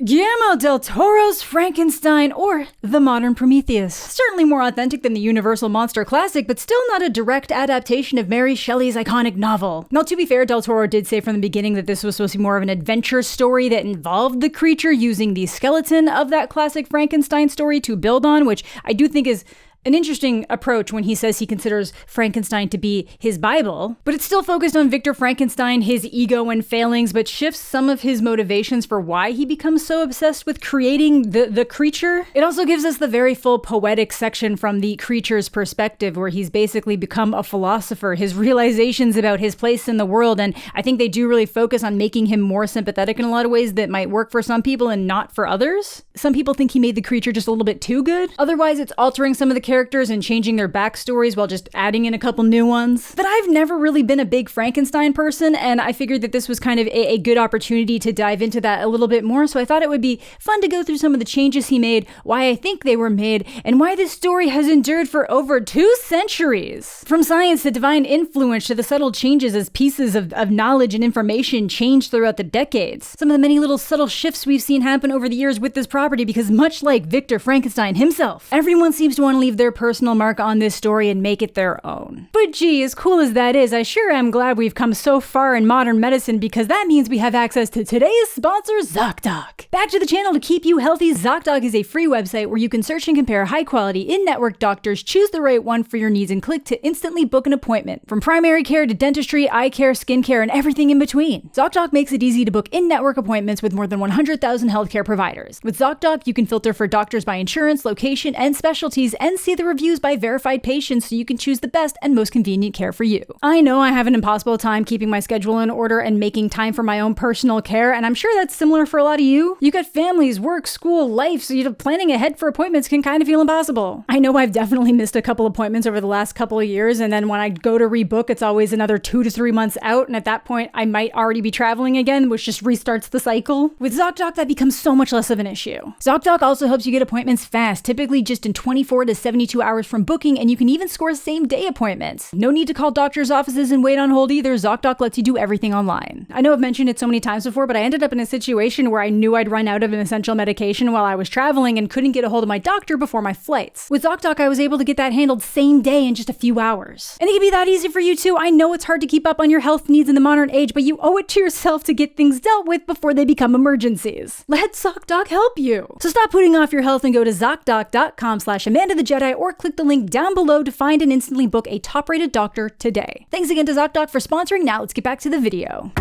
Guillermo del Toro's Frankenstein, or the modern Prometheus. Certainly more authentic than the Universal monster classic, but still not a direct adaptation of Mary Shelley's iconic novel. Now, to be fair, del Toro did say from the beginning that this was supposed to be more of an adventure story that involved the creature using the skeleton of that classic Frankenstein story to build on, which I do think is an interesting approach when he says he considers Frankenstein to be his Bible, but it's still focused on Victor Frankenstein, his ego and failings, but shifts some of his motivations for why he becomes so obsessed with creating the creature. It also gives us the very full poetic section from the creature's perspective, where he's basically become a philosopher, his realizations about his place in the world, and I think they do really focus on making him more sympathetic in a lot of ways that might work for some people and not for others. Some people think he made the creature just a little bit too good. Otherwise, it's altering some of the characters and changing their backstories while just adding in a couple new ones. But I've never really been a big Frankenstein person, and I figured that this was kind of a good opportunity to dive into that a little bit more, so I thought it would be fun to go through some of the changes he made, why I think they were made, and why this story has endured for over 2 centuries. From science to divine influence to the subtle changes as pieces of knowledge and information change throughout the decades. Some of the many little subtle shifts we've seen happen over the years with this property, because much like Victor Frankenstein himself, everyone seems to want to leave their personal mark on this story and make it their own. But gee, as cool as that is, I sure am glad we've come so far in modern medicine, because that means we have access to today's sponsor, ZocDoc. Back to the channel to keep you healthy. ZocDoc is a free website where you can search and compare high-quality, in-network doctors, choose the right one for your needs, and click to instantly book an appointment. From primary care to dentistry, eye care, skin care, and everything in between. ZocDoc makes it easy to book in-network appointments with more than 100,000 healthcare providers. With ZocDoc, you can filter for doctors by insurance, location, and specialties, and see the reviews by verified patients so you can choose the best and most convenient care for you. I know I have an impossible time keeping my schedule in order and making time for my own personal care, and I'm sure that's similar for a lot of you. You got families, work, school, life, so planning ahead for appointments can kind of feel impossible. I know I've definitely missed a couple appointments over the last couple of years, and then when I go to rebook, it's always another 2 to 3 months out, and at that point, I might already be traveling again, which just restarts the cycle. With ZocDoc, that becomes so much less of an issue. ZocDoc also helps you get appointments fast, typically just in 24 to 72 hours from booking, and you can even score same-day appointments. No need to call doctor's offices and wait on hold either. ZocDoc lets you do everything online. I know I've mentioned it so many times before, but I ended up in a situation where I knew I'd run out of an essential medication while I was traveling and couldn't get a hold of my doctor before my flights. With ZocDoc, I was able to get that handled same day in just a few hours. And it can be that easy for you too. I know it's hard to keep up on your health needs in the modern age, but you owe it to yourself to get things dealt with before they become emergencies. Let ZocDoc help you. So stop putting off your health and go to ZocDoc.com/AmandaTheJedi or click the link down below to find and instantly book a top-rated doctor today. Thanks again to ZocDoc for sponsoring. Now let's get back to the video.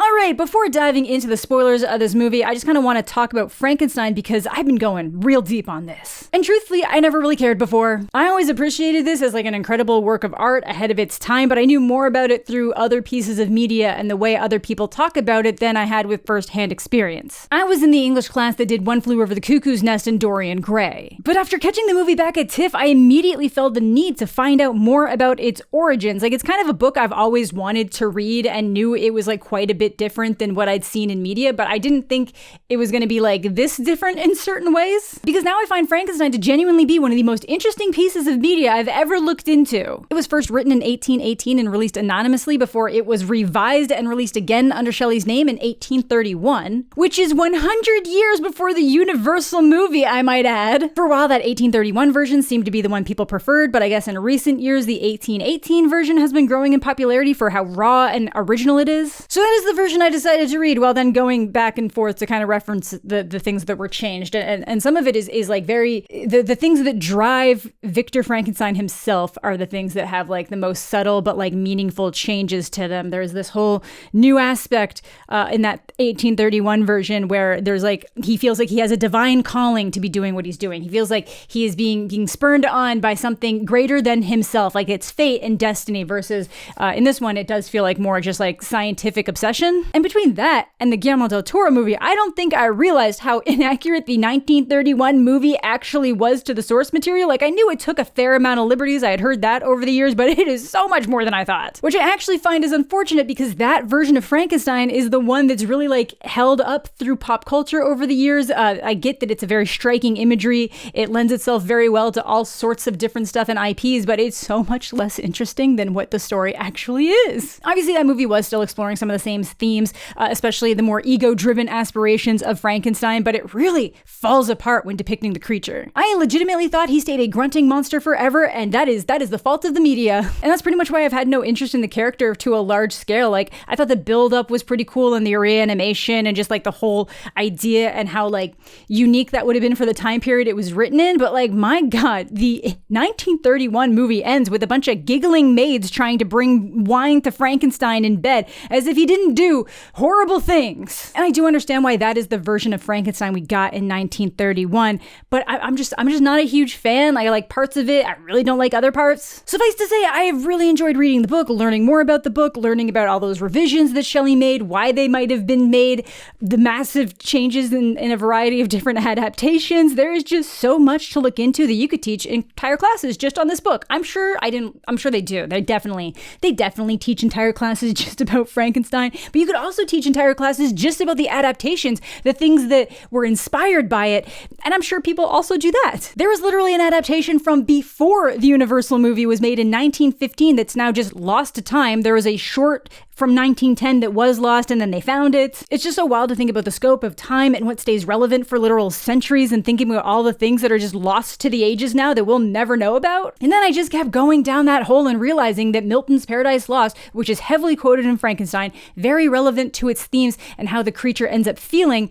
Alright, before diving into the spoilers of this movie, I just kind of want to talk about Frankenstein because I've been going real deep on this. And truthfully, I never really cared before. I always appreciated this as like an incredible work of art ahead of its time, but I knew more about it through other pieces of media and the way other people talk about it than I had with first-hand experience. I was in the English class that did One Flew Over the Cuckoo's Nest and Dorian Gray. But after catching the movie back at TIFF, I immediately felt the need to find out more about its origins. Like, it's kind of a book I've always wanted to read and knew it was like quite a bit different than what I'd seen in media, but I didn't think it was going to be like this different in certain ways. Because now I find Frankenstein to genuinely be one of the most interesting pieces of media I've ever looked into. It was first written in 1818 and released anonymously before it was revised and released again under Shelley's name in 1831, which is 100 years before the Universal movie, I might add. For a while, that 1831 version seemed to be the one people preferred, but I guess in recent years, the 1818 version has been growing in popularity for how raw and original it is. So that is the version I decided to read, while then going back and forth to kind of reference the things that were changed. And some of it is like very, the things that drive Victor Frankenstein himself are the things that have like the most subtle but like meaningful changes to them. There's this whole new aspect in that 1831 version where there's like, he feels like he has a divine calling to be doing what he's doing. He feels like he is being spurned on by something greater than himself, like it's fate and destiny, versus in this one, it does feel like more just like scientific obsession. And between that and the Guillermo del Toro movie, I don't think I realized how inaccurate the 1931 movie actually was to the source material. Like, I knew it took a fair amount of liberties. I had heard that over the years, but it is so much more than I thought. Which I actually find is unfortunate because that version of Frankenstein is the one that's really like held up through pop culture over the years. I get that it's a very striking imagery. It lends itself very well to all sorts of different stuff and IPs, but it's so much less interesting than what the story actually is. Obviously, that movie was still exploring some of the same themes themes, especially the more ego-driven aspirations of Frankenstein, but it really falls apart when depicting the creature. I legitimately thought he stayed a grunting monster forever, and that is the fault of the media. And that's pretty much why I've had no interest in the character to a large scale. Like, I thought the build-up was pretty cool and the reanimation and just like the whole idea and how like unique that would have been for the time period it was written in, but like, my God, the 1931 movie ends with a bunch of giggling maids trying to bring wine to Frankenstein in bed as if he didn't do horrible things. And I do understand why that is the version of Frankenstein we got in 1931, but I'm just not a huge fan. Like, I like parts of it. I really don't like other parts. Suffice to say, I have really enjoyed reading the book, learning more about the book, learning about all those revisions that Shelley made, why they might have been made, the massive changes in a variety of different adaptations. There is just so much to look into that you could teach entire classes just on this book. I'm sure they do. They definitely teach entire classes just about Frankenstein, but you could also teach entire classes just about the adaptations, the things that were inspired by it, and I'm sure people also do that. There was literally an adaptation from before the Universal movie was made in 1915 that's now just lost to time. There was a short from 1910 that was lost and then they found it. It's just so wild to think about the scope of time and what stays relevant for literal centuries and thinking about all the things that are just lost to the ages now that we'll never know about. And then I just kept going down that hole and realizing that Milton's Paradise Lost, which is heavily quoted in Frankenstein, very relevant to its themes and how the creature ends up feeling.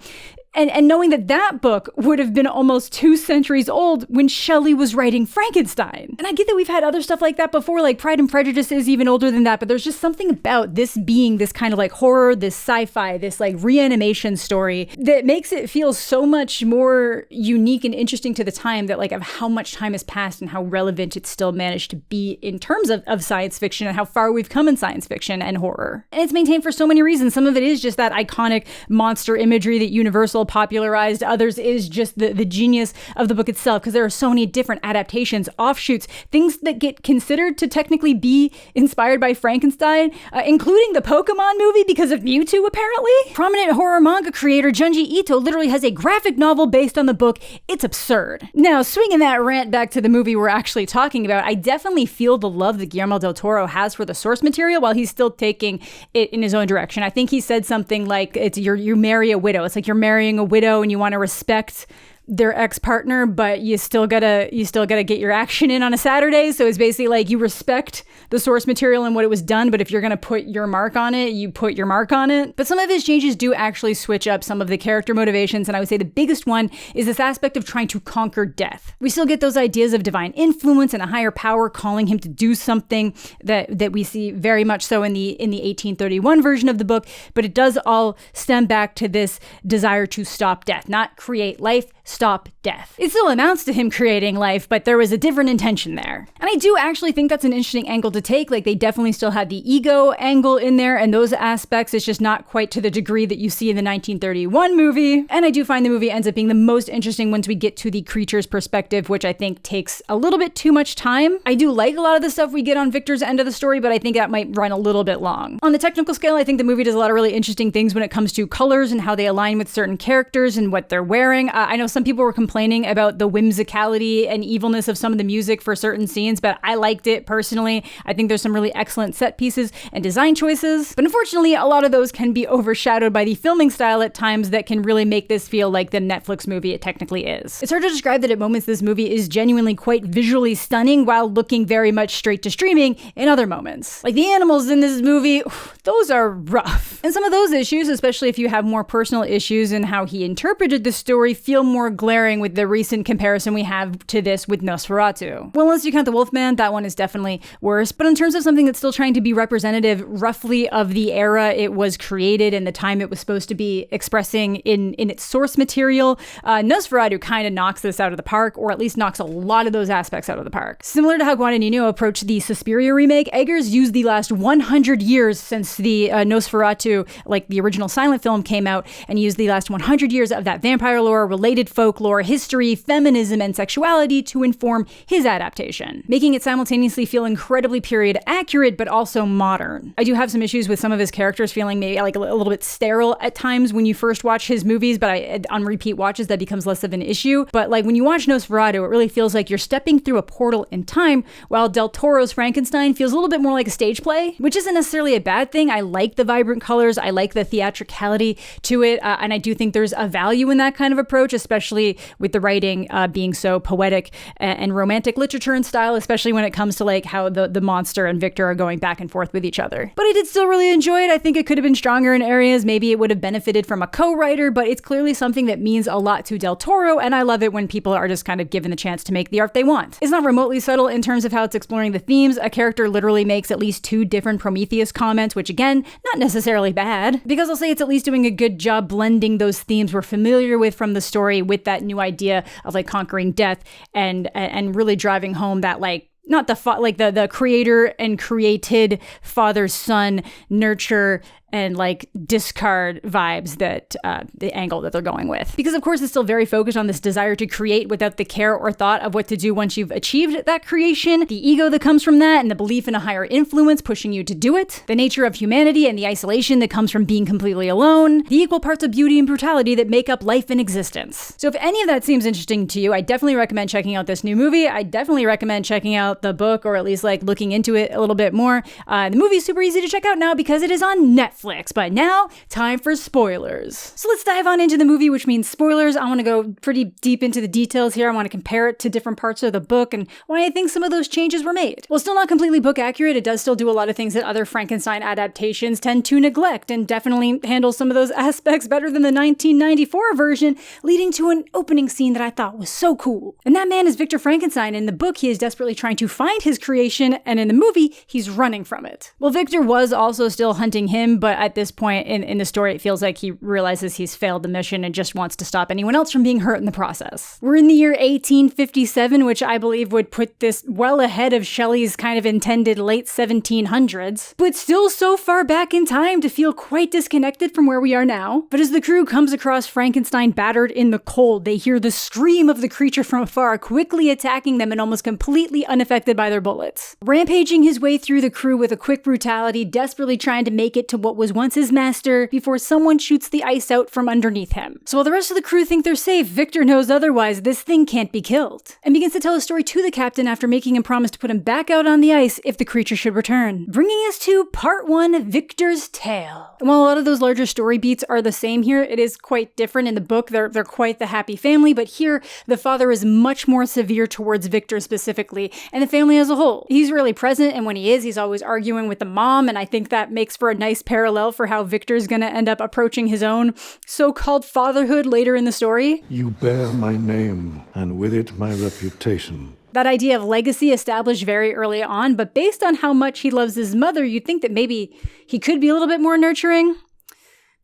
And knowing that book would have been almost 2 centuries old when Shelley was writing Frankenstein. And I get that we've had other stuff like that before, like Pride and Prejudice is even older than that, but there's just something about this being this kind of like horror, this sci-fi, this like reanimation story that makes it feel so much more unique and interesting to the time, that like of how much time has passed and how relevant it's still managed to be in terms of science fiction and how far we've come in science fiction and horror. And it's maintained for so many reasons. Some of it is just that iconic monster imagery that Universal popularized. Others is just the genius of the book itself, because there are so many different adaptations, offshoots, things that get considered to technically be inspired by Frankenstein, including the Pokemon movie because of Mewtwo, apparently. Prominent horror manga creator Junji Ito literally has a graphic novel based on the book. It's absurd. Now, swinging that rant back to the movie we're actually talking about, I definitely feel the love that Guillermo del Toro has for the source material while he's still taking it in his own direction. I think he said something like, it's you marry a widow. It's like you're marrying a widow and you want to respect their ex-partner, but you still gotta get your action in on a Saturday. So it's basically like you respect the source material and what it was done, but if you're gonna put your mark on it, you put your mark on it. But some of his changes do actually switch up some of the character motivations, and I would say the biggest one is this aspect of trying to conquer death. We still get those ideas of divine influence and a higher power calling him to do something that we see very much so in the 1831 version of the book, but it does all stem back to this desire to stop death, not create life, stop death. It still amounts to him creating life, but there was a different intention there. And I do actually think that's an interesting angle to take. Like, they definitely still had the ego angle in there and those aspects. It's just not quite to the degree that you see in the 1931 movie. And I do find the movie ends up being the most interesting once we get to the creature's perspective, which I think takes a little bit too much time. I do like a lot of the stuff we get on Victor's end of the story, but I think that might run a little bit long. On the technical scale, I think the movie does a lot of really interesting things when it comes to colors and how they align with certain characters and what they're wearing. I know some people were complaining about the whimsicality and evilness of some of the music for certain scenes, but I liked it personally. I think there's some really excellent set pieces and design choices, but unfortunately, a lot of those can be overshadowed by the filming style at times that can really make this feel like the Netflix movie it technically is. It's hard to describe that at moments this movie is genuinely quite visually stunning while looking very much straight to streaming in other moments. Like the animals in this movie, those are rough. And some of those issues, especially if you have more personal issues in how he interpreted the story, feel more glaring with the recent comparison we have to this with Nosferatu. Well, unless you count the Wolfman, that one is definitely worse. But in terms of something that's still trying to be representative roughly of the era it was created and the time it was supposed to be expressing in its source material, Nosferatu kind of knocks this out of the park, or at least knocks a lot of those aspects out of the park. Similar to how Guadagnino approached the Suspiria remake, Eggers used the last 100 years since the Nosferatu, like the original silent film, came out, and used the last 100 years of that vampire lore, related folk, folklore, history, feminism, and sexuality to inform his adaptation, making it simultaneously feel incredibly period accurate, but also modern. I do have some issues with some of his characters feeling maybe like a little bit sterile at times when you first watch his movies, but on repeat watches that becomes less of an issue. But like when you watch Nosferatu, it really feels like you're stepping through a portal in time, while Del Toro's Frankenstein feels a little bit more like a stage play, which isn't necessarily a bad thing. I like the vibrant colors, I like the theatricality to it, and I do think there's a value in that kind of approach, especially with the writing being so poetic and romantic literature in style, especially when it comes to like how the monster and Victor are going back and forth with each other. But I did still really enjoy it. I think it could have been stronger in areas. Maybe it would have benefited from a co-writer, but it's clearly something that means a lot to Del Toro, and I love it when people are just kind of given the chance to make the art they want. It's not remotely subtle in terms of how it's exploring the themes. A character literally makes at least 2 different Prometheus comments, which again, not necessarily bad, because I'll say it's at least doing a good job blending those themes we're familiar with from the story with that new idea of like conquering death and really driving home that like not the creator and created father son nurture and like discard vibes that the angle that they're going with. Because of course it's still very focused on this desire to create without the care or thought of what to do once you've achieved that creation, the ego that comes from that, and the belief in a higher influence pushing you to do it, the nature of humanity and the isolation that comes from being completely alone, the equal parts of beauty and brutality that make up life and existence. So if any of that seems interesting to you, I definitely recommend checking out this new movie. I definitely recommend checking out the book, or at least like looking into it a little bit more. The movie's super easy to check out now because it is on Netflix. But now, time for spoilers. So let's dive on into the movie, which means spoilers. I want to go pretty deep into the details here. I want to compare it to different parts of the book and why I think some of those changes were made. Well, still not completely book accurate. It does still do a lot of things that other Frankenstein adaptations tend to neglect, and definitely handles some of those aspects better than the 1994 version, leading to an opening scene that I thought was so cool. And that man is Victor Frankenstein. In the book, he is desperately trying to find his creation, and in the movie, he's running from it. Well, Victor was also still hunting him, but at this point in the story, it feels like he realizes he's failed the mission and just wants to stop anyone else from being hurt in the process. We're in the year 1857, which I believe would put this well ahead of Shelley's kind of intended late 1700s, but still so far back in time to feel quite disconnected from where we are now. But as the crew comes across Frankenstein battered in the cold, they hear the scream of the creature from afar, quickly attacking them and almost completely unaffected by their bullets. Rampaging his way through the crew with a quick brutality, desperately trying to make it to what was once his master before someone shoots the ice out from underneath him. So while the rest of the crew think they're safe, Victor knows otherwise. This thing can't be killed, and begins to tell a story to the captain after making him promise to put him back out on the ice if the creature should return. Bringing us to part 1, Victor's tale. And while a lot of those larger story beats are the same here, it is quite different. In the book, they're quite the happy family, but here the father is much more severe towards Victor specifically, and the family as a whole. He's really present, and when he is, he's always arguing with the mom, and I think that makes for a nice parallel for how Victor's gonna end up approaching his own so-called fatherhood later in the story. You bear my name, and with it my reputation. That idea of legacy established very early on, but based on how much he loves his mother, you'd think that maybe he could be a little bit more nurturing.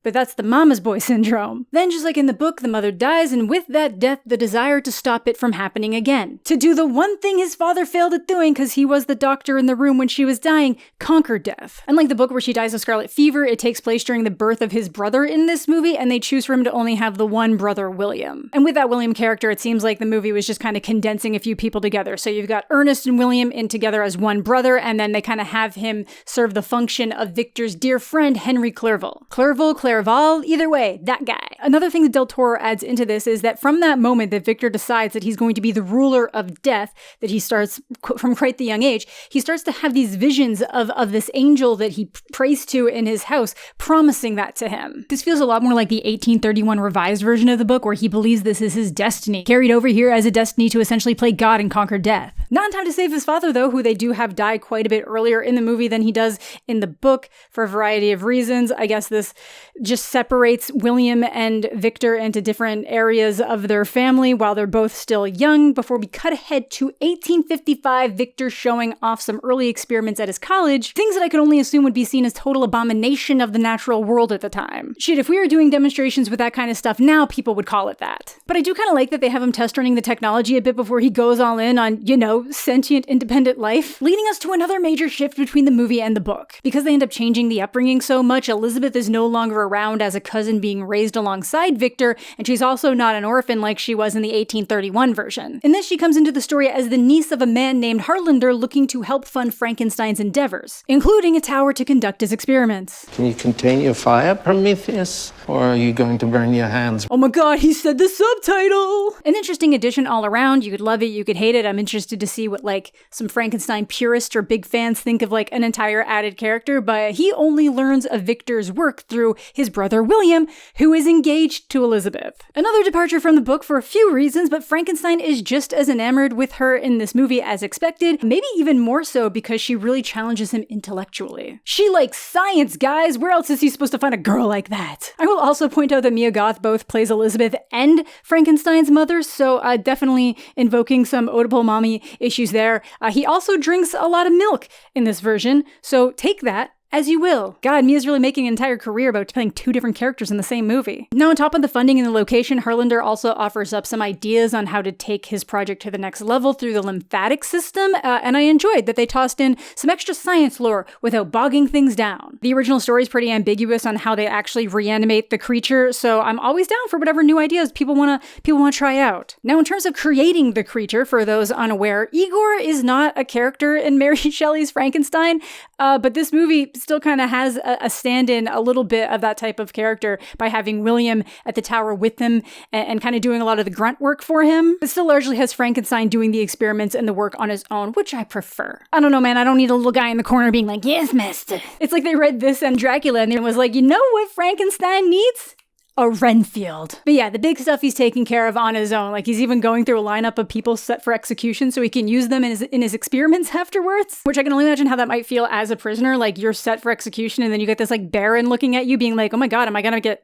But that's the mama's boy syndrome. Then, just like in the book, the mother dies, and with that death, the desire to stop it from happening again. To do the one thing his father failed at doing because he was the doctor in the room when she was dying, conquer death. Unlike the book where she dies of scarlet fever, it takes place during the birth of his brother in this movie, and they choose for him to only have the one brother, William. And with that William character, it seems like the movie was just kind of condensing a few people together. So you've got Ernest and William in together as one brother, and then they kind of have him serve the function of Victor's dear friend, Henry Clerval. Clerval, either way, that guy. Another thing that Del Toro adds into this is that from that moment that Victor decides that he's going to be the ruler of death, that he starts from quite the young age, he starts to have these visions of this angel that he prays to in his house, promising that to him. This feels a lot more like the 1831 revised version of the book, where he believes this is his destiny, carried over here as a destiny to essentially play God and conquer death. Not in time to save his father, though, who they do have die quite a bit earlier in the movie than he does in the book for a variety of reasons. I guess this just separates William and Victor into different areas of their family while they're both still young, before we cut ahead to 1855, Victor showing off some early experiments at his college, things that I could only assume would be seen as total abomination of the natural world at the time. Shit, if we were doing demonstrations with that kind of stuff now, people would call it that. But I do kind of like that they have him test running the technology a bit before he goes all in on, sentient, independent life, leading us to another major shift between the movie and the book. Because they end up changing the upbringing so much, Elizabeth is no longer a around as a cousin being raised alongside Victor, and she's also not an orphan like she was in the 1831 version. In this, she comes into the story as the niece of a man named Harlander looking to help fund Frankenstein's endeavors, including a tower to conduct his experiments. Can you contain your fire, Prometheus? Or are you going to burn your hands? Oh my god, he said the subtitle! An interesting addition all around. You could love it, you could hate it. I'm interested to see what, like, some Frankenstein purists or big fans think of, like, an entire added character, but he only learns of Victor's work through his brother William, who is engaged to Elizabeth. Another departure from the book for a few reasons, but Frankenstein is just as enamored with her in this movie as expected, maybe even more so because she really challenges him intellectually. She likes science, guys! Where else is he supposed to find a girl like that? I will also point out that Mia Goth both plays Elizabeth and Frankenstein's mother, so definitely invoking some Oedipal mommy issues there. He also drinks a lot of milk in this version, so take that as you will. God, Mia's really making an entire career about playing two different characters in the same movie. Now, on top of the funding and the location, Harlander also offers up some ideas on how to take his project to the next level through the lymphatic system, and I enjoyed that they tossed in some extra science lore without bogging things down. The original story is pretty ambiguous on how they actually reanimate the creature, so I'm always down for whatever new ideas people want to try out. Now, in terms of creating the creature, for those unaware, Igor is not a character in Mary Shelley's Frankenstein, but this movie still kind of has a stand-in a little bit of that type of character by having William at the tower with him and kind of doing a lot of the grunt work for him. It still largely has Frankenstein doing the experiments and the work on his own, which I prefer. I don't know, man, I don't need a little guy in the corner being like, yes, master. It's like they read this and Dracula and they was like, you know what Frankenstein needs? A Renfield. But yeah, the big stuff he's taking care of on his own. Like, he's even going through a lineup of people set for execution so he can use them in his experiments afterwards, which I can only imagine how that might feel as a prisoner. Like, you're set for execution and then you get this like baron looking at you being like, oh my god, am I gonna get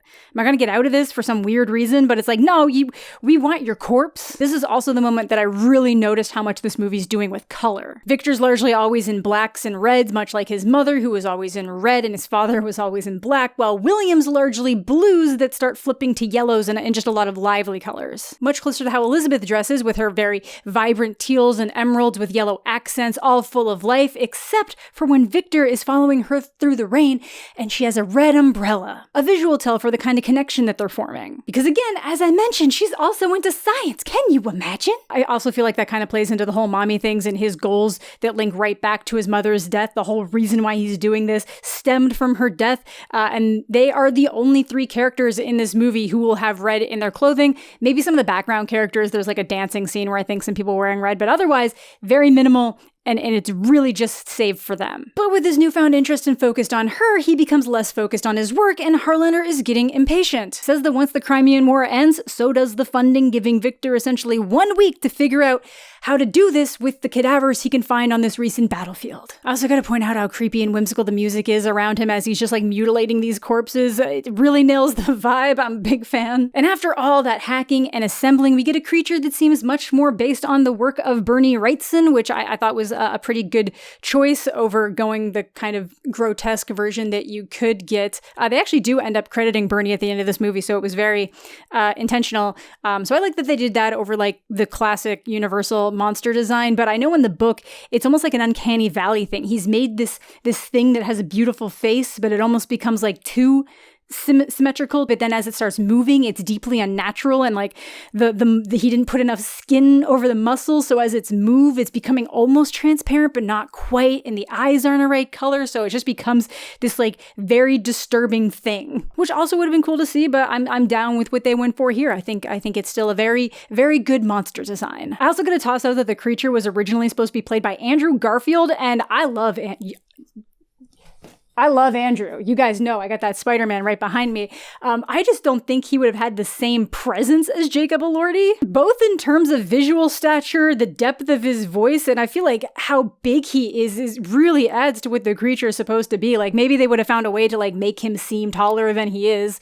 out of this for some weird reason? But it's like, no, we want your corpse. This is also the moment that I really noticed how much this movie's doing with color. Victor's largely always in blacks and reds, much like his mother, who was always in red, and his father was always in black, while William's largely blues that start flipping to yellows and just a lot of lively colors. Much closer to how Elizabeth dresses, with her very vibrant teals and emeralds with yellow accents, all full of life, except for when Victor is following her through the rain and she has a red umbrella. A visual tell for the kind of connection that they're forming. Because again, as I mentioned, she's also into science. Can you imagine? I also feel like that kind of plays into the whole mommy things and his goals that link right back to his mother's death. The whole reason why he's doing this stemmed from her death, and they are the only three characters in this movie who will have red in their clothing. Maybe some of the background characters, there's like a dancing scene where I think some people are wearing red, but otherwise, very minimal. And it's really just saved for them. But with his newfound interest and focused on her, he becomes less focused on his work, and Harlander is getting impatient. Says that once the Crimean War ends, so does the funding, giving Victor essentially 1 week to figure out how to do this with the cadavers he can find on this recent battlefield. I also gotta point out how creepy and whimsical the music is around him as he's just like mutilating these corpses. It really nails the vibe. I'm a big fan. And after all that hacking and assembling, we get a creature that seems much more based on the work of Bernie Wrightson, which I thought was a pretty good choice over going the kind of grotesque version that you could get. They actually do end up crediting Bernie at the end of this movie, so it was very intentional. So I like that they did that over like the classic Universal monster design, but I know in the book, it's almost like an uncanny valley thing. He's made this thing that has a beautiful face, but it almost becomes like too symmetrical, but then as it starts moving, it's deeply unnatural, and like the he didn't put enough skin over the muscles, so as it's moved, it's becoming almost transparent, but not quite, and the eyes aren't the right color, so it just becomes this like very disturbing thing, which also would have been cool to see, but I'm down with what they went for here. I think it's still a very, very good monster design. I also gotta toss out that the creature was originally supposed to be played by Andrew Garfield, and I love Andrew. You guys know I got that Spider-Man right behind me. I just don't think he would have had the same presence as Jacob Elordi, both in terms of visual stature, the depth of his voice, and I feel like how big he is really adds to what the creature is supposed to be. Like maybe they would have found a way to like make him seem taller than he is.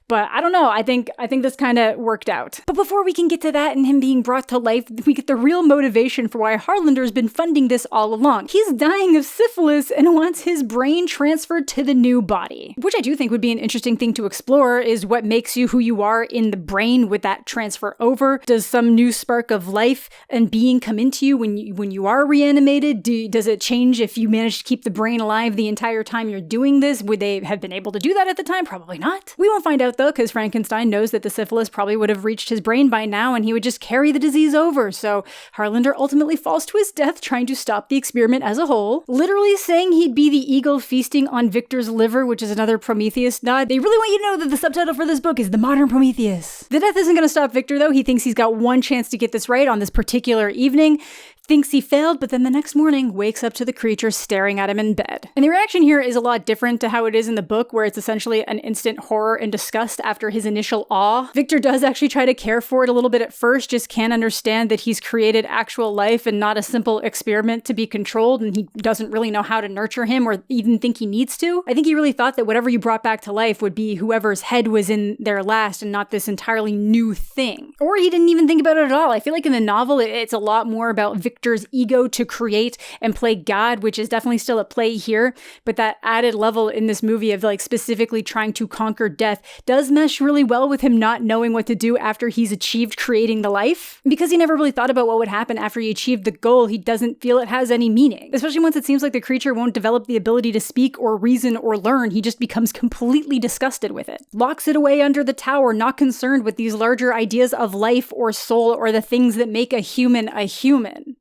But I don't know, I think this kind of worked out. But before we can get to that and him being brought to life, we get the real motivation for why Harlander's been funding this all along. He's dying of syphilis and wants his brain transferred to the new body. Which I do think would be an interesting thing to explore, is what makes you who you are in the brain with that transfer over. Does some new spark of life and being come into you when you are reanimated? Does it change if you manage to keep the brain alive the entire time you're doing this? Would they have been able to do that at the time? Probably not. We won't find out though, because Frankenstein knows that the syphilis probably would have reached his brain by now and he would just carry the disease over. So Harlander ultimately falls to his death trying to stop the experiment as a whole, literally saying he'd be the eagle feasting on Victor's liver, which is another Prometheus nod. They really want you to know that the subtitle for this book is The Modern Prometheus. The death isn't going to stop Victor though. He thinks he's got one chance to get this right on this particular evening. Thinks he failed, but then the next morning wakes up to the creature staring at him in bed. And the reaction here is a lot different to how it is in the book, where it's essentially an instant horror and disgust after his initial awe. Victor does actually try to care for it a little bit at first, just can't understand that he's created actual life and not a simple experiment to be controlled, and he doesn't really know how to nurture him or even think he needs to. I think he really thought that whatever you brought back to life would be whoever's head was in there last and not this entirely new thing. Or he didn't even think about it at all. I feel like in the novel, it's a lot more about Victor's ego to create and play God, which is definitely still at play here, but that added level in this movie of like specifically trying to conquer death does mesh really well with him not knowing what to do after he's achieved creating the life. Because he never really thought about what would happen after he achieved the goal, he doesn't feel it has any meaning. Especially once it seems like the creature won't develop the ability to speak or reason or learn, he just becomes completely disgusted with it. Locks it away under the tower, not concerned with these larger ideas of life or soul or the things that make a human,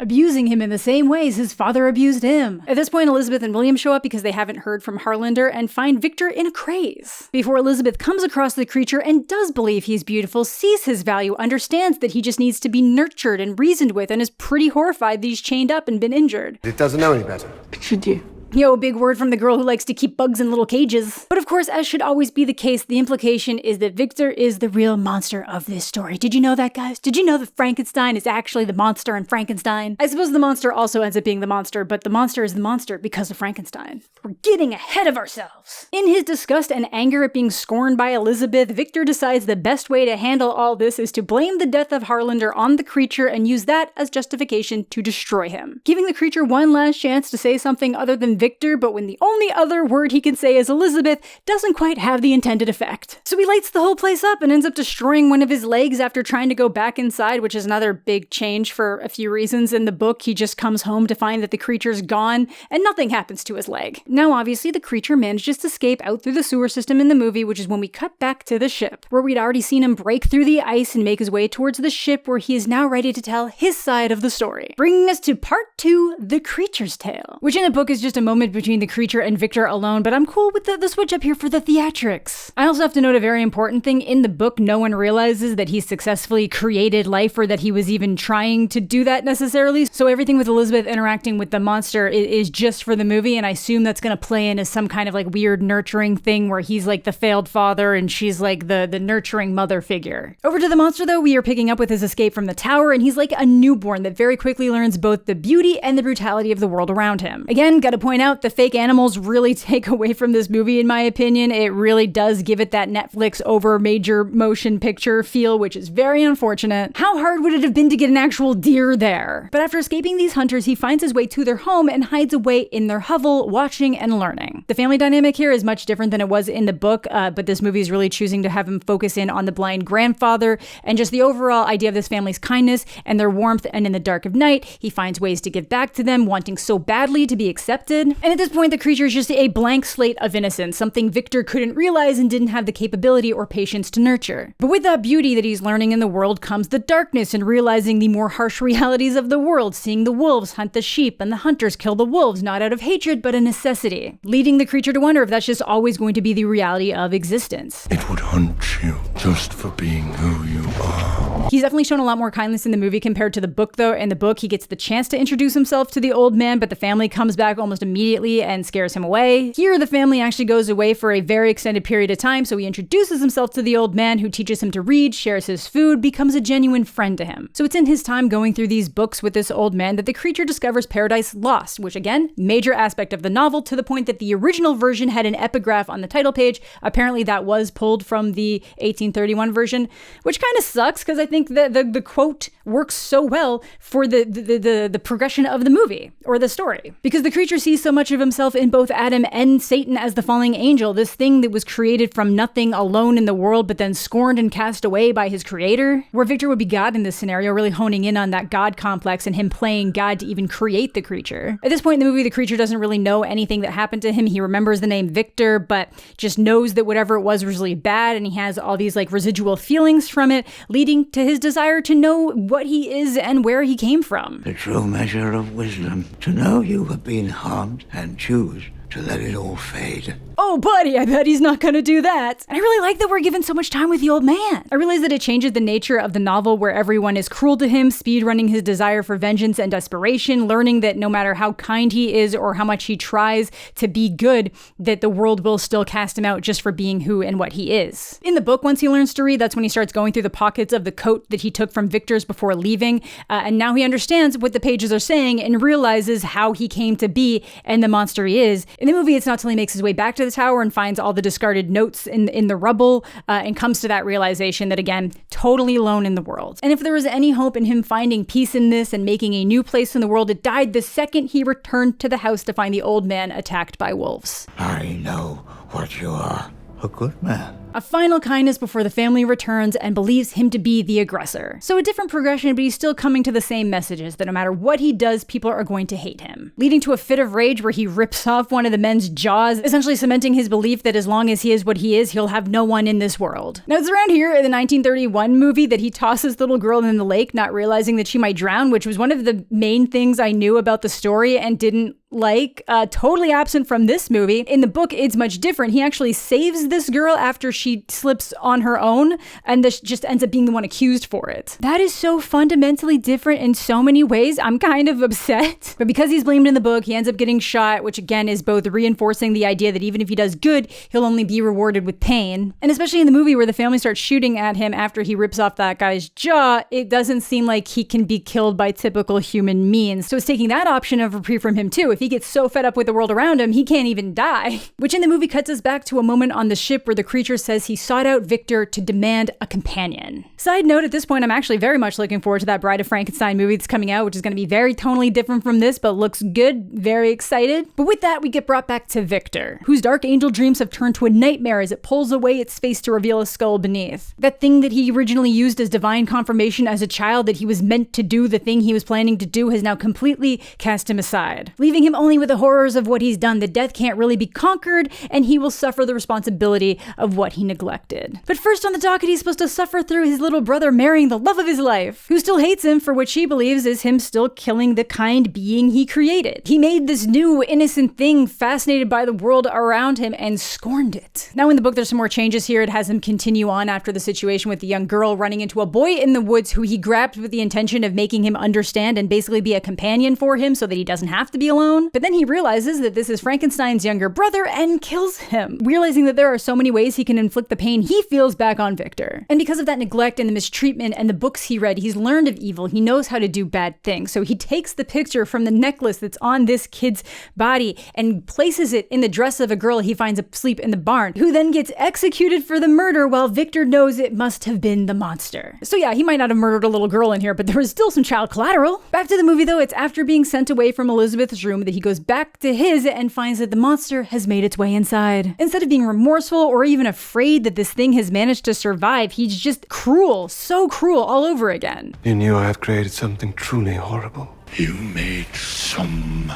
abusing him in the same ways his father abused him. At this point, Elizabeth and William show up because they haven't heard from Harlander and find Victor in a craze. Before Elizabeth comes across the creature and does believe he's beautiful, sees his value, understands that he just needs to be nurtured and reasoned with, and is pretty horrified that he's chained up and been injured. It doesn't know any better. But you do. Yo, big word from the girl who likes to keep bugs in little cages. But of course, as should always be the case, the implication is that Victor is the real monster of this story. Did you know that, guys? Did you know that Frankenstein is actually the monster in Frankenstein? I suppose the monster also ends up being the monster, but the monster is the monster because of Frankenstein. We're getting ahead of ourselves. In his disgust and anger at being scorned by Elizabeth, Victor decides the best way to handle all this is to blame the death of Harlander on the creature and use that as justification to destroy him. Giving the creature one last chance to say something other than Victor, but when the only other word he can say is Elizabeth, doesn't quite have the intended effect. So he lights the whole place up and ends up destroying one of his legs after trying to go back inside, which is another big change for a few reasons. In the book, he just comes home to find that the creature's gone and nothing happens to his leg. Now, obviously, the creature manages to escape out through the sewer system in the movie, which is when we cut back to the ship, where we'd already seen him break through the ice and make his way towards the ship, where he is now ready to tell his side of the story. Bringing us to part 2, The Creature's Tale, which in the book is just a moment between the creature and Victor alone, but I'm cool with the switch up here for the theatrics. I also have to note a very important thing. In the book, no one realizes that he successfully created life or that he was even trying to do that necessarily. So everything with Elizabeth interacting with the monster is just for the movie, and I assume that's going to play in as some kind of like weird nurturing thing where he's like the failed father and she's like the nurturing mother figure. Over to the monster though, we are picking up with his escape from the tower, and he's like a newborn that very quickly learns both the beauty and the brutality of the world around him. Again, gotta point out the fake animals really take away from this movie, in my opinion. It really does give it that Netflix over major motion picture feel, which is very unfortunate. How hard would it have been to get an actual deer there? But after escaping these hunters, he finds his way to their home and hides away in their hovel, watching and learning. The family dynamic here is much different than it was in the book, but this movie is really choosing to have him focus in on the blind grandfather and just the overall idea of this family's kindness and their warmth, and in the dark of night, he finds ways to give back to them, wanting so badly to be accepted. And at this point, the creature is just a blank slate of innocence, something Victor couldn't realize and didn't have the capability or patience to nurture. But with that beauty that he's learning in the world comes the darkness and realizing the more harsh realities of the world, seeing the wolves hunt the sheep and the hunters kill the wolves, not out of hatred, but a necessity, leading the creature to wonder if that's just always going to be the reality of existence. It would hunt you just for being who you are. He's definitely shown a lot more kindness in the movie compared to the book, though. In the book, he gets the chance to introduce himself to the old man, but the family comes back almost immediately and scares him away. Here, the family actually goes away for a very extended period of time, so he introduces himself to the old man, who teaches him to read, shares his food, becomes a genuine friend to him. So it's in his time going through these books with this old man that the creature discovers Paradise Lost, which again, major aspect of the novel, to the point that the original version had an epigraph on the title page. Apparently that was pulled from the 1831 version, which kind of sucks because I think that the quote works so well for the progression of the movie or the story. Because the creature sees so much of himself in both Adam and Satan as the falling angel, this thing that was created from nothing, alone in the world, but then scorned and cast away by his creator. Where Victor would be God in this scenario, really honing in on that God complex and him playing God to even create the creature. At this point in the movie, the creature doesn't really know anything that happened to him. He remembers the name Victor, but just knows that whatever it was really bad, and he has all these like residual feelings from it, leading to his desire to know what he is and where he came from. The true measure of wisdom, to know you have been harmed and choose to let it all fade. Oh, buddy, I bet he's not gonna do that. And I really like that we're given so much time with the old man. I realize that it changes the nature of the novel where everyone is cruel to him, speedrunning his desire for vengeance and desperation, learning that no matter how kind he is or how much he tries to be good, that the world will still cast him out just for being who and what he is. In the book, once he learns to read, that's when he starts going through the pockets of the coat that he took from Victor's before leaving, and now he understands what the pages are saying and realizes how he came to be and the monster he is. In the movie, it's not till he makes his way back to the tower and finds all the discarded notes in the rubble and comes to that realization that, again, totally alone in the world. And if there was any hope in him finding peace in this and making a new place in the world, it died the second he returned to the house to find the old man attacked by wolves. I know what you are. A good man. A final kindness before the family returns and believes him to be the aggressor. So a different progression, but he's still coming to the same messages that no matter what he does, people are going to hate him. Leading to a fit of rage where he rips off one of the men's jaws, essentially cementing his belief that as long as he is what he is, he'll have no one in this world. Now it's around here in the 1931 movie that he tosses the little girl in the lake, not realizing that she might drown, which was one of the main things I knew about the story and didn't like, totally absent from this movie. In the book, it's much different. He actually saves this girl after she slips on her own, and this just ends up being the one accused for it. That is so fundamentally different in so many ways. I'm kind of upset. But because he's blamed in the book, he ends up getting shot, which again is both reinforcing the idea that even if he does good, he'll only be rewarded with pain. And especially in the movie where the family starts shooting at him after he rips off that guy's jaw, it doesn't seem like he can be killed by typical human means. So it's taking that option of reprieve from him too. If he gets so fed up with the world around him, he can't even die. Which in the movie cuts us back to a moment on the ship where the creature says he sought out Victor to demand a companion. Side note, at this point, I'm actually very much looking forward to that Bride of Frankenstein movie that's coming out, which is going to be very tonally different from this, but looks good. Very excited. But with that, we get brought back to Victor, whose dark angel dreams have turned to a nightmare as it pulls away its face to reveal a skull beneath. That thing that he originally used as divine confirmation as a child that he was meant to do the thing he was planning to do has now completely cast him aside, leaving him only with the horrors of what he's done. The death can't really be conquered, and he will suffer the responsibility of what he neglected. But first on the docket, he's supposed to suffer through his little brother marrying the love of his life, who still hates him for what she believes is him still killing the kind being he created. He made this new innocent thing, fascinated by the world around him, and scorned it. Now in the book, there's some more changes here. It has him continue on after the situation with the young girl running into a boy in the woods who he grabbed with the intention of making him understand and basically be a companion for him so that he doesn't have to be alone. But then he realizes that this is Frankenstein's younger brother and kills him, realizing that there are so many ways he can inflict the pain he feels back on Victor. And because of that neglect and the mistreatment and the books he read, he's learned of evil. He knows how to do bad things. So he takes the picture from the necklace that's on this kid's body and places it in the dress of a girl he finds asleep in the barn, who then gets executed for the murder while Victor knows it must have been the monster. So yeah, he might not have murdered a little girl in here, but there was still some child collateral. Back to the movie though, it's after being sent away from Elizabeth's room that he goes back to his and finds that the monster has made its way inside. Instead of being remorseful or even afraid that this thing has managed to survive, he's just cruel, so cruel all over again. You knew I had created something truly horrible. You made some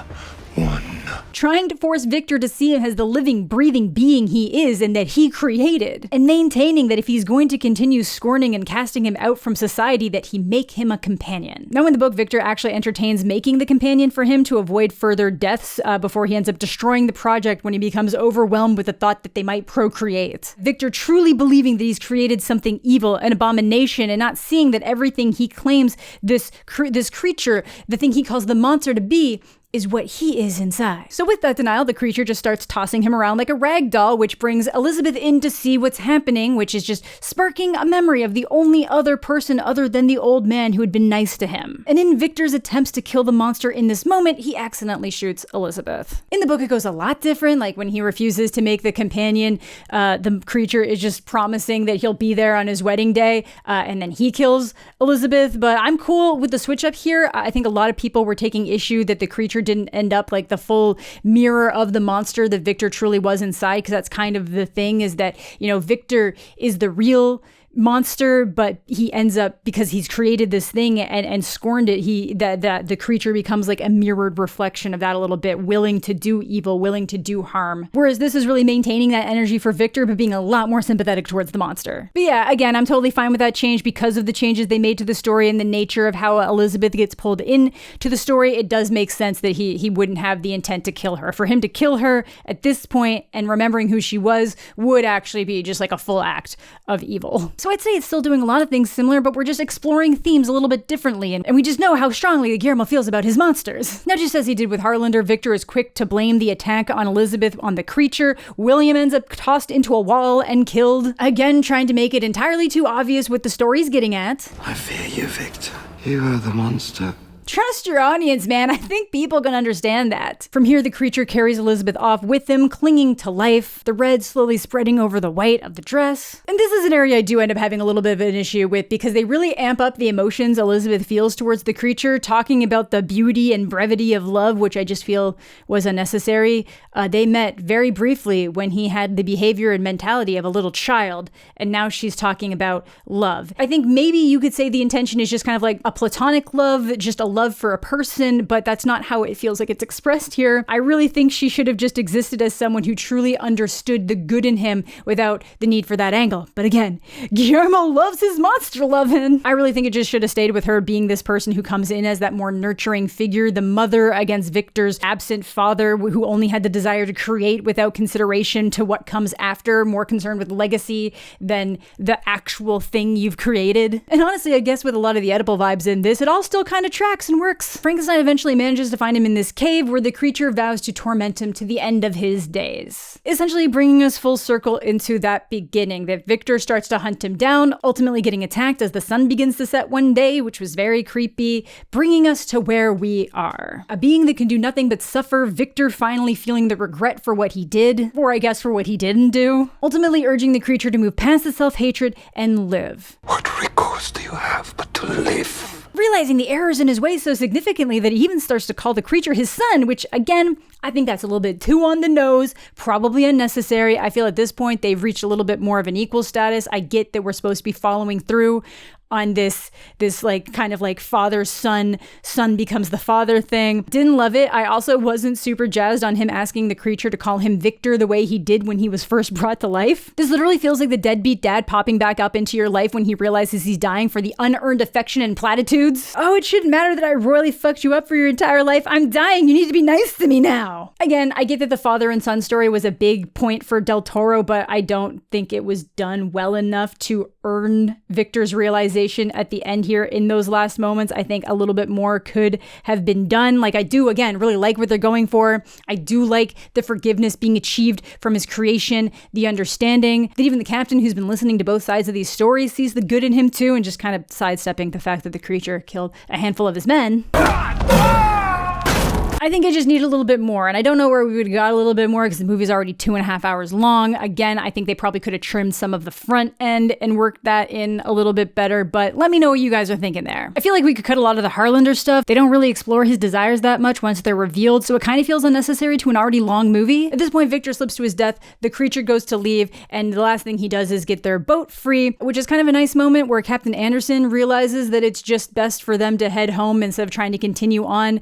one. Trying to force Victor to see him as the living, breathing being he is and that he created, and maintaining that if he's going to continue scorning and casting him out from society, that he make him a companion. Now in the book, Victor actually entertains making the companion for him to avoid further deaths before he ends up destroying the project when he becomes overwhelmed with the thought that they might procreate. Victor truly believing that he's created something evil, an abomination, and not seeing that everything he claims this creature, the thing he calls the monster to be, is what he is inside. So with that denial, the creature just starts tossing him around like a rag doll, which brings Elizabeth in to see what's happening, which is just sparking a memory of the only other person other than the old man who had been nice to him. And in Victor's attempts to kill the monster in this moment, he accidentally shoots Elizabeth. In the book, it goes a lot different. Like when he refuses to make the companion, the creature is just promising that he'll be there on his wedding day, and then he kills Elizabeth. But I'm cool with the switch up here. I think a lot of people were taking issue that the creature didn't end up like the full mirror of the monster that Victor truly was inside, because that's kind of the thing, is that, you know, Victor is the real monster, but he ends up, because he's created this thing and scorned it, that the creature becomes like a mirrored reflection of that a little bit, willing to do evil, willing to do harm. Whereas this is really maintaining that energy for Victor, but being a lot more sympathetic towards the monster. But yeah, again, I'm totally fine with that change because of the changes they made to the story and the nature of how Elizabeth gets pulled in to the story. It does make sense that he wouldn't have the intent to kill her. For him to kill her at this point and remembering who she was would actually be just like a full act of evil. So I'd say it's still doing a lot of things similar, but we're just exploring themes a little bit differently, and we just know how strongly Guillermo feels about his monsters. Now, just as he did with Harlander, Victor is quick to blame the attack on Elizabeth on the creature. William ends up tossed into a wall and killed, again trying to make it entirely too obvious what the story's getting at. I fear you, Victor. You are the monster. Trust your audience, man. I think people can understand that. From here, the creature carries Elizabeth off with him, clinging to life, the red slowly spreading over the white of the dress. And this is an area I do end up having a little bit of an issue with, because they really amp up the emotions Elizabeth feels towards the creature, talking about the beauty and brevity of love, which I just feel was unnecessary. They met very briefly when he had the behavior and mentality of a little child, and now she's talking about love. I think maybe you could say the intention is just kind of like a platonic love, just a love for a person, but that's not how it feels like it's expressed here. I really think she should have just existed as someone who truly understood the good in him without the need for that angle. But again, Guillermo loves his monster loving. I really think it just should have stayed with her being this person who comes in as that more nurturing figure, the mother against Victor's absent father who only had the desire to create without consideration to what comes after, more concerned with legacy than the actual thing you've created. And honestly, I guess with a lot of the Oedipal vibes in this, it all still kind of tracks and works. Frankenstein eventually manages to find him in this cave where the creature vows to torment him to the end of his days. Essentially bringing us full circle into that beginning, that Victor starts to hunt him down, ultimately getting attacked as the sun begins to set one day, which was very creepy, bringing us to where we are. A being that can do nothing but suffer, Victor finally feeling the regret for what he did, or I guess for what he didn't do, ultimately urging the creature to move past the self-hatred and live. What recourse do you have but to live? Realizing the errors in his ways so significantly that he even starts to call the creature his son, which again, I think that's a little bit too on the nose, probably unnecessary. I feel at this point they've reached a little bit more of an equal status. I get that we're supposed to be following through on this like kind of like father-son, son becomes the father thing. Didn't love it. I also wasn't super jazzed on him asking the creature to call him Victor the way he did when he was first brought to life. This literally feels like the deadbeat dad popping back up into your life when he realizes he's dying for the unearned affection and platitudes. Oh, it shouldn't matter that I royally fucked you up for your entire life. I'm dying. You need to be nice to me now. Again, I get that the father and son story was a big point for Del Toro, but I don't think it was done well enough to earn Victor's realization at the end here in those last moments. I think a little bit more could have been done. Like I do, again, really like what they're going for. I do like the forgiveness being achieved from his creation, the understanding that even the captain who's been listening to both sides of these stories sees the good in him too, and just kind of sidestepping the fact that the creature killed a handful of his men. I think I just need a little bit more, and I don't know where we would have got a little bit more because the movie's already 2.5 hours long. Again, I think they probably could have trimmed some of the front end and worked that in a little bit better, but let me know what you guys are thinking there. I feel like we could cut a lot of the Harlander stuff. They don't really explore his desires that much once they're revealed, so it kind of feels unnecessary to an already long movie. At this point, Victor slips to his death, the creature goes to leave, and the last thing he does is get their boat free, which is kind of a nice moment where Captain Anderson realizes that it's just best for them to head home instead of trying to continue on,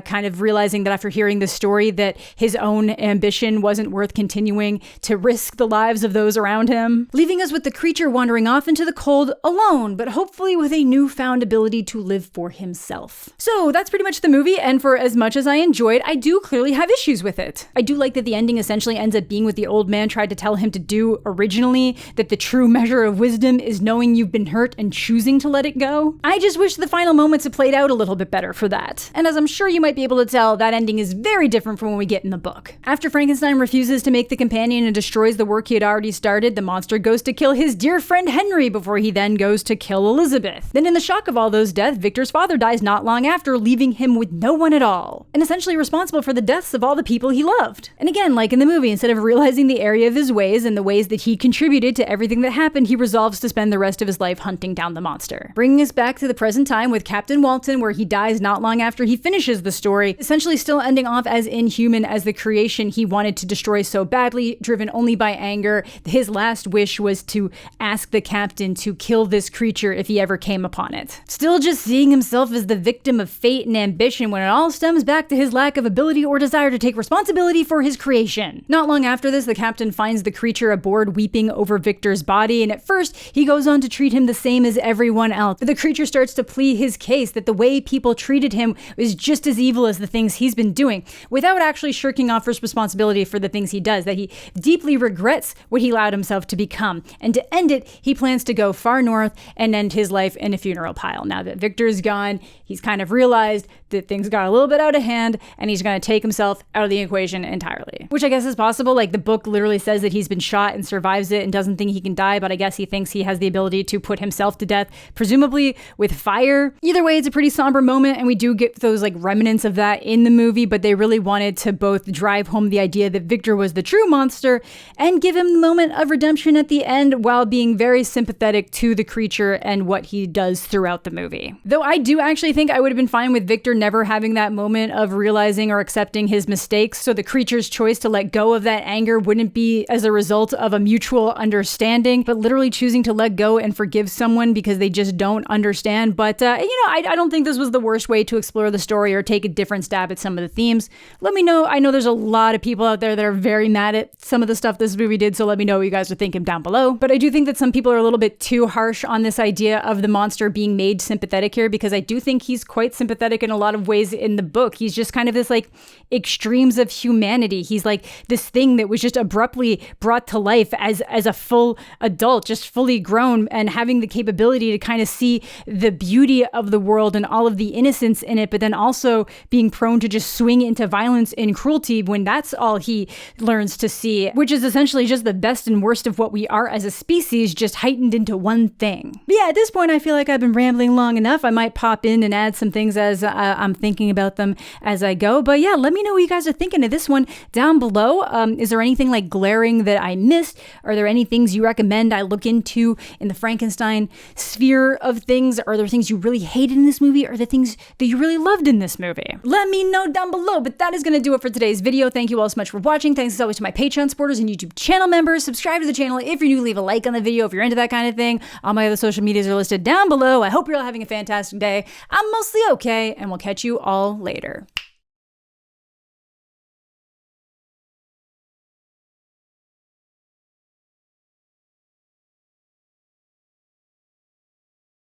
kind of realizing that after hearing the story that his own ambition wasn't worth continuing to risk the lives of those around him, leaving us with the creature wandering off into the cold alone, but hopefully with a newfound ability to live for himself. So that's pretty much the movie, and for as much as I enjoyed, I do clearly have issues with it. I do like that the ending essentially ends up being what the old man tried to tell him to do originally, that the true measure of wisdom is knowing you've been hurt and choosing to let it go. I just wish the final moments had played out a little bit better for that. And as I'm sure you might be able to tell, that ending is very different from what we get in the book. After Frankenstein refuses to make the companion and destroys the work he had already started, the monster goes to kill his dear friend Henry before he then goes to kill Elizabeth. Then in the shock of all those deaths, Victor's father dies not long after, leaving him with no one at all, and essentially responsible for the deaths of all the people he loved. And again, like in the movie, instead of realizing the area of his ways and the ways that he contributed to everything that happened, he resolves to spend the rest of his life hunting down the monster. Bringing us back to the present time with Captain Walton, where he dies not long after he finishes the story, essentially still ending off as inhuman as the creation he wanted to destroy so badly, driven only by anger. His last wish was to ask the captain to kill this creature if he ever came upon it. Still just seeing himself as the victim of fate and ambition when it all stems back to his lack of ability or desire to take responsibility for his creation. Not long after this, the captain finds the creature aboard weeping over Victor's body, and at first he goes on to treat him the same as everyone else. But the creature starts to plead his case that the way people treated him is just as evil as the things he's been doing, without actually shirking off his responsibility for the things he does, that he deeply regrets what he allowed himself to become. And to end it, he plans to go far north and end his life in a funeral pile. Now that Victor's gone, he's kind of realized that things got a little bit out of hand, and he's going to take himself out of the equation entirely. Which I guess is possible. Like, the book literally says that he's been shot and survives it and doesn't think he can die, but I guess he thinks he has the ability to put himself to death, presumably with fire. Either way, it's a pretty somber moment, and we do get those like remnants of that in the movie, but they really wanted to both drive home the idea that Victor was the true monster and give him the moment of redemption at the end while being very sympathetic to the creature and what he does throughout the movie. Though I do actually think I would have been fine with Victor never having that moment of realizing or accepting his mistakes, so the creature's choice to let go of that anger wouldn't be as a result of a mutual understanding, but literally choosing to let go and forgive someone because they just don't understand. But, I don't think this was the worst way to explore the story or take a different stab at some of the themes. Let me know. I know there's a lot of people out there that are very mad at some of the stuff this movie did, so let me know what you guys are thinking down below. But I do think that some people are a little bit too harsh on this idea of the monster being made sympathetic here, because I do think he's quite sympathetic in a lot of ways in the book. He's just kind of this like extremes of humanity. He's like this thing that was just abruptly brought to life as a full adult, just fully grown, and having the capability to kind of see the beauty of the world and all of the innocence in it, but then also being prone to just swing into violence and cruelty when that's all he learns to see, which is essentially just the best and worst of what we are as a species, just heightened into one thing. But yeah, at this point, I feel like I've been rambling long enough. I might pop in and add some things as I'm thinking about them as I go. But yeah, let me know what you guys are thinking of this one down below. Is there anything like glaring that I missed? Are there any things you recommend I look into in the Frankenstein sphere of things? Are there things you really hated in this movie? Are there things that you really loved in this movie? Let me know down below. But that is going to do it for today's video. Thank you all so much for watching. Thanks as always to my Patreon supporters and YouTube channel members. Subscribe to the channel if you're new. Leave a like on the video if you're into that kind of thing. All my other social medias are listed down below. I hope you're all having a fantastic day. I'm mostly okay, and we'll catch you all later.